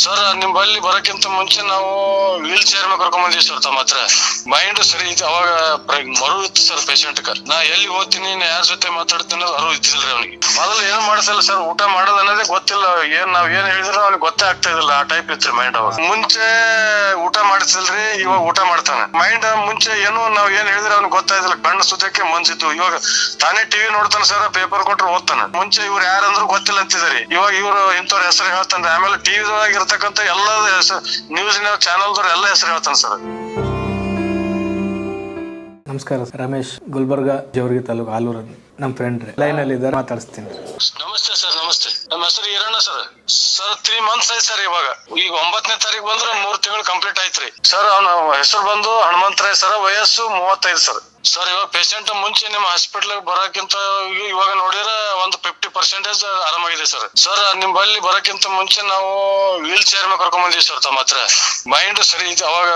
Sir ನಿಮ್ಮಲ್ಲಿ ಬರಕ್ಕಿಂತ ಮುಂಚೆ ನಾವು ವೀಲ್ ಚೇರ್ ಮೇಲೆ ಕರ್ಕೊಂಡ್ ಬಂದಿವಿ ಸರ್. ತಮ್ಮ ಹತ್ರ ಮೈಂಡ್ ಸರಿ ಇತ್ತು, ಅವಾಗ ಮರು ಇತ್ತು ಸರ್ ಪೇಷಂಟ್ ಕ. ನಾ ಎಲ್ಲಿ ಹೋಗ್ತೀನಿ, ಯಾರ ಜೊತೆ ಮಾತಾಡ್ತೀನಿ ಅರಿವು ಇದ್ದಿಲ್ರಿ ಅವನಿಗೆ. ಮೊದಲು ಏನ್ ಮಾಡ್ಸಲ್ಲ ಸರ್, ಊಟ ಮಾಡೋದ್ ಅನ್ನೋದೇ ಗೊತ್ತಿಲ್ಲ. ನಾವ್ ಏನ್ ಹೇಳಿದ್ರು ಅವ್ನಿಗೆ ಗೊತ್ತೇ ಆಗ್ತಾ ಇದಿಲ್ಲ. ಆ ಟೈಪ್ ಇತ್ರಿ ಮೈಂಡ್. ಅವಾಗ ಮುಂಚೆ ಊಟ ಮಾಡಿಸಿಲ್ರಿ, ಇವಾಗ ಊಟ ಮಾಡ್ತಾನೆ. ಮೈಂಡ್ ಮುಂಚೆ ನಾವ್ ಏನ್ ಹೇಳಿದ್ರೆ ಅವ್ನಿಗೆ ಗೊತ್ತಾಯ್ತಿಲ್ಲ. ಕಣ್ಣು ಸುದ್ದಕ್ಕೆ ಮನ್ಸಿತ್ತು. ಇವಾಗ ತಾನೇ ಟಿವಿ ನೋಡ್ತಾನೆ ಸರ್, ಪೇಪರ್ ಕೊಟ್ರೆ ಓದ್ತಾನೆ. ಮುಂಚೆ ಇವ್ರು ಯಾರಂದ್ರು ಗೊತ್ತಿಲ್ಲ ಅಂತಿದಾರೆ, ಇವಾಗ ಇವ್ರು ಇಂಥವ್ರ ಹೆಸರು ಹೇಳ್ತಾನೆ. ಆಮೇಲೆ ಟಿವಿದೊಳಗೆ ಇರ್ತಕ್ಕಂಥ ಎಲ್ಲ ನ್ಯೂಸ್ ಚಾನಲ್ದವ್ರು ಎಲ್ಲ ಹೆಸರು ಹೇಳ್ತಾನೆ ಸರ್. ನಮಸ್ಕಾರ, ರಮೇಶ್, ಗುಲ್ಬರ್ಗ, ಜೇವರ್ಗಿ ತಾಲೂಕು, ಆಲೂರು. ನಮ್ಮ ಫ್ರೆಂಡ್ ಲೈನ್ ಅಲ್ಲಿ ಇದ್ದಾರೆ, ಮಾತಾಡಿಸ್ತೀನಿ. ನಮಸ್ತೆ ಸರ್. ನಮಸ್ತೆ. ನಮ್ಮ ಹೆಸರು ಈರಣ್ಣ ಸರ್. 3 months ಆಯ್ತು ಸರ್. ಇವಾಗ ಈಗ 9ನೇ ತಾರೀಕು ಬಂದ್ರೆ 3 ತಿಂಗಳು ಕಂಪ್ಲೀಟ್ ಆಯ್ತ್ರಿ ಸರ್. ಅವನ ಹೆಸರು ಬಂದು ಹನುಮಂತರಾಯ್ ಸರ್. ವಯಸ್ಸು 35 ಸರ್. ಸರ್ ಇವಾಗ ಪೇಷಂಟ್ ಮುಂಚೆ ನಿಮ್ಮ ಹಾಸ್ಪಿಟಲ್ ಬರೋಕ್ಕಿಂತ ಇವಾಗ ನೋಡಿದ್ರೆ ಒಂದು 50% ಆರಾಮಾಗಿದೆ ಸರ್. ಸರ್ ನಿಮ್ಮಲ್ಲಿ ಬರೋಕ್ಕಿಂತ ಮುಂಚೆ ನಾವು ವೀಲ್ ಚೇರ್ ಮೇಲೆ ಕರ್ಕೊಂಡ್ ಬಂದಿವಿ ಸರ್. ತಮ್ಮ ಹತ್ರ ಮೈಂಡ್ ಸರಿ ಇತ್ತು, ಅವಾಗ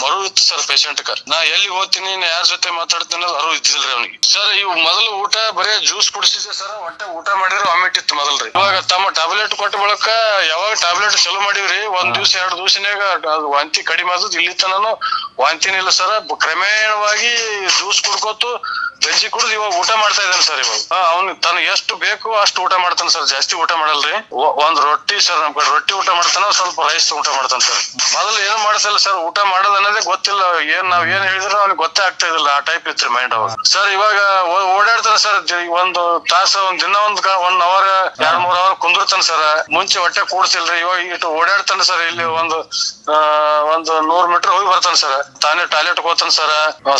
ಮರು ಇತ್ತು ಸರ್ ಪೇಷಂಟ್ ಕ. ನಾ ಎಲ್ಲಿ ಹೋಗ್ತೀನಿ, ಯಾರ ಜೊತೆ ಮಾತಾಡ್ತೀನಿ ಅರಿವು ಇದ್ದಿಲ್ರಿ ಅವನಿಗೆ. ಸರ್ ಇವ್ ಮೊದಲು ಊಟ ಬರೀ ಜ್ಯೂಸ್ ಕುಡಿಸಿದೆ ಸರ್. ಒಟ್ಟೆ ಊಟ ಮಾಡಿದ್ರೆ ವಾಮಿಟ್ ಇತ್ತು ಮೊದಲ್ರಿ. ಇವಾಗ ತಮ್ಮ ಟ್ಯಾಬ್ಲೆಟ್ ಕೊಟ್ಟ ಬಳಕ ಯಾವಾಗ ಟ್ಯಾಬ್ಲೆಟ್ ಚಲೋ ಮಾಡಿವ್ರಿ, 1 ದಿವಸ 2 ದಿವಸನಾಗ ವಾಂತಿ ಕಡಿಮೆ ಆದದ್ದು. ಇಲ್ಲಿ ತನೂ ವಾಂತಿನಿಲ್ಲ ಸರ್. ಕ್ರಮೇಣವಾಗಿ ಜ್ಯೂಸ್ ಕುಡ್ಕೋತು ಗಂಜಿ ಕುಡಿದು ಇವಾಗ ಊಟ ಮಾಡ್ತಾ ಇದ್ದಾನೆ ಸರ್. ಇವಾಗ ಅವ್ನು ತನಗೆ ಎಷ್ಟು ಬೇಕು ಅಷ್ಟು ಊಟ ಮಾಡ್ತಾನೆ ಸರ್. ಜಾಸ್ತಿ ಊಟ ಮಾಡಲ್ರಿ. ಒಂದ್ ರೊಟ್ಟಿ ಸರ್, ನಮ್ ಕಡೆ ರೊಟ್ಟಿ ಊಟ ಮಾಡ್ತಾನ, ಸ್ವಲ್ಪ ರೈಸ್ ಊಟ ಮಾಡ್ತಾನೆ ಸರ್. ಮೊದಲು ಏನು ಮಾಡ್ಸಲ್ಲ ಸರ್, ಊಟ ಮಾಡೋದ್ ಅನ್ನೋದೇ ಗೊತ್ತಿಲ್ಲ. ನಾವ್ ಏನ್ ಹೇಳಿದ್ರು ಅವ್ನಿಗೆ ಗೊತ್ತೇ ಆಗ್ತಾ ಇದಿಲ್ಲ. ಆ ಟೈಪ್ ಇತ್ರಿ ಮೈಂಡ್. ಅವಾಗ ಸರ್ ಇವಾಗ ಓಡಾಡ್ತಾನೆ ಸರ್. 1 ತಾಸು ದಿನ 1 ಅವರ್ 2-3 ಅವರ್ ಕುಂದಿರ್ತಾನೆ ಸರ್. ಮುಂಚೆ ಹೊಟ್ಟೆ ಕೂಡ್ಸಿಲ್ರಿ, ಇವಾಗ ಇಟ್ಟು ಓಡಾಡ್ತಾನೆ ಸರ್. ಇಲ್ಲಿ ಒಂದು 100 ಮೀಟರ್ ಹೋಗಿ ಬರ್ತಾನೆ ಸರ್. ತಾನೇ ಟಾಯ್ಲೆಟ್ ಹೋಗ್ತಾನೆ ಸರ್,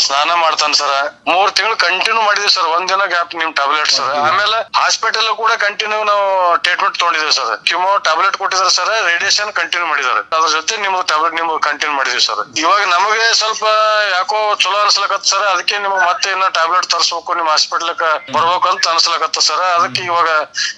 ಸ್ನಾನ ಮಾಡ್ತಾನೆ ಸರ್. 3 ತಿಂಗಳು ಕಂಟಿನ್ಯೂ ಮಾಡಿದ್ವಿ ಸರ್. 1 ದಿನ ಗ್ಯಾಪ್ ನಿಮ್ ಟ್ಯಾಬ್ಲೆಟ್ ಸರ್. ಆಮೇಲೆ ಹಾಸ್ಪಿಟಲ್ ಕೂಡ ಕಂಟಿನ್ಯೂ ನಾವು ಟ್ರೀಟ್ಮೆಂಟ್ ತಗೊಂಡಿದ್ದೇವೆ ಸರ್. ಕಿಮೋ ಟ್ಯಾಬ್ಲೆಟ್ ಕೊಟ್ಟಿದ್ದಾರೆ ಸರ್, ರೇಡಿಯೇಷನ್ ಕಂಟಿನ್ಯೂ ಮಾಡಿದ್ದಾರೆ. ಅದ್ರ ಜೊತೆ ನಿಮ್ಗೆ ಟ್ಯಾಬ್ಲೆಟ್ ಕಂಟಿನ್ಯೂ ಮಾಡಿದ್ವಿ ಸರ್. ಇವಾಗ ನಮಗೆ ಸ್ವಲ್ಪ ಯಾಕೋ ಚಲೋ ಅನ್ಸ್ಲಕತ್ತ ಸರ್. ಅದಕ್ಕೆ ನಿಮ್ಗೆ ಮತ್ತೆ ಇನ್ನ ಟ್ಯಾಬ್ಲೆಟ್ ತರಿಸ್ಬೇಕು, ನಿಮ್ ಹಾಸ್ಪಿಟಲ್ ಬರ್ಬೇಕು ಅಂತ ಅನ್ಸ್ಲಕತ್ತ ಸರ್. ಅದಕ್ಕೆ ಇವಾಗ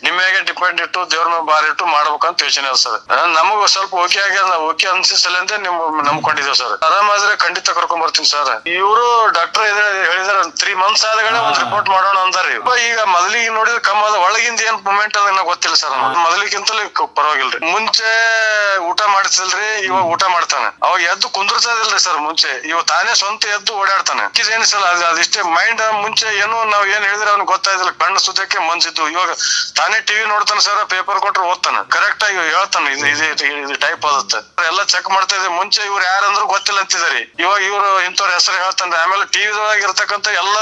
ನಿಮ್ಮಗೆ ಡಿಪೆಂಡ್ ಇಟ್ಟು ದೇವ್ರ ಮೇಲೆ ಬಾರಿ ಇಟ್ಟು ಮಾಡ್ಬೇಕಂತ ಯೋಚನೆ ಅದ ಸರ್. ನಮಗ ಸ್ವಲ್ಪ ಓಕೆ ಆಗ್ಯದ, ಓಕೆ ಅನ್ಸಿಸಲಿಂದ ನಿಮ್ ನಂಬ್ಕೊಂಡಿದ್ದೇವೆ ಸರ್. ಆರಾಮಾದ್ರೆ ಖಂಡಿತ ಕರ್ಕೊಂಡ್ ಬರ್ತೀನಿ ಸರ್. ಇವರು ಡಾಕ್ಟರ್ ಹೇಳಿದಾರೆ 3 months ಆದಗಡೆ ಒಂದ್ ರಿಪೋರ್ಟ್ ಮಾಡೋಣ ಅಂದಾರಿ. ಈಗ ಮೊದಲಿಗೆ ನೋಡಿದ್ರೆ ಕಮ್ಮ ಅದ, ಒಳಗಿಂದ ಏನ್ ಮೂಮೆಂಟ್ ಅದ ಗೊತ್ತಿಲ್ಲ ಸರ್. ಮೊದಲಿಗಿಂತಲೂ ಪರವಾಗಿಲ್ರಿ. ಮುಂಚೆ ಊಟ ಮಾಡಿಸಿಲ್ರಿ, ಇವಾಗ ಊಟ ಮಾಡ್ತಾನೆ. ಅವಾಗ ಎದ್ದು ಕುಂದ್ರಸದಿಲ್ರಿ ಸರ್. ಮುಂಚೆ ಇವಾಗ ತಾನೇ ಸ್ವಂತ ಎದ್ದು ಓಡಾಡ್ತಾನೆ. ಏನಿಸಲ್ಲ, ಅದಿಷ್ಟೇ ಮೈಂಡ್. ಮುಂಚೆ ನಾವ್ ಏನ್ ಹೇಳಿದ್ರೆ ಅವ್ನಿಗೆ ಗೊತ್ತಾಯ್ತಿಲ್ಲ. ಕಣ್ಣು ಸುದ್ದಕ್ಕೆ ಮನ್ಸಿತ್ತು. ಇವಾಗ ತಾನೇ ಟಿವಿ ನೋಡ್ತಾನೆ ಸರ್, ಪೇಪರ್ ಕೊಟ್ರೆ ಓದ್ತಾನೆ. ಕರೆಕ್ಟ್ ಆಗಿ ಹೇಳ್ತಾನೆ. ಇದು ಟೈಪ್ ಆಗುತ್ತೆ ಎಲ್ಲ ಚೆಕ್ ಮಾಡ್ತಾ ಇದೆ. ಮುಂಚೆ ಇವ್ರು ಯಾರಂದ್ರು ಗೊತ್ತಿಲ್ಲ ಅಂತಿದಾರೆ, ಇವಾಗ ಇವ್ರು ಇಂಥವ್ರ ಹೆಸರು ಹೇಳ್ತಾನೆ. ಆಮೇಲೆ ಟಿವಿದೊಳಗೆ ಇರ್ತಕ್ಕಂಥ ಎಲ್ಲ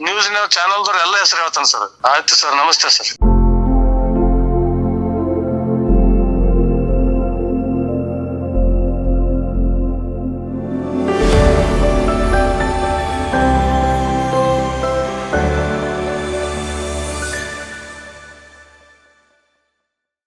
ನ್ಯೂಸ್ ಚಾನಲ್ದವ್ರು ಎಲ್ಲ ಹೆಸರು ಹೇಳ್ತಾನೆ ಸರ್. ಆಯ್ತು ಸರ್, ನಮಸ್ತೆ ಸರ್.